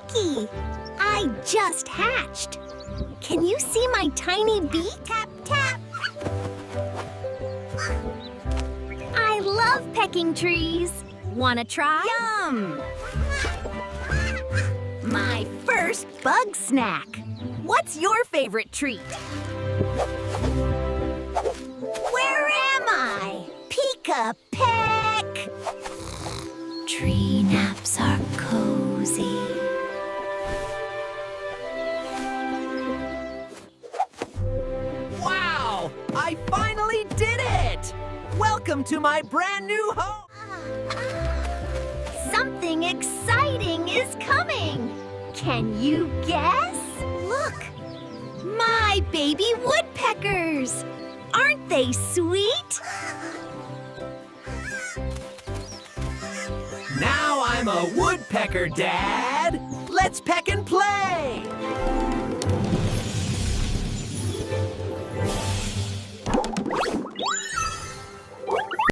Lucky! I just hatched. Can you see my tiny beak? Tap, tap. I love pecking trees. Wanna try? Yum! My first bug snack. What's your favorite treat? Where am I? Peek-a-peck. Tree naps are cozy. Wow! I finally did it! Welcome to my brand new home! Something exciting is coming. Can you guess? Look, my baby woodpeckers. Aren't they sweet? Now I'm a woodpecker, Dad! Let's peck and play!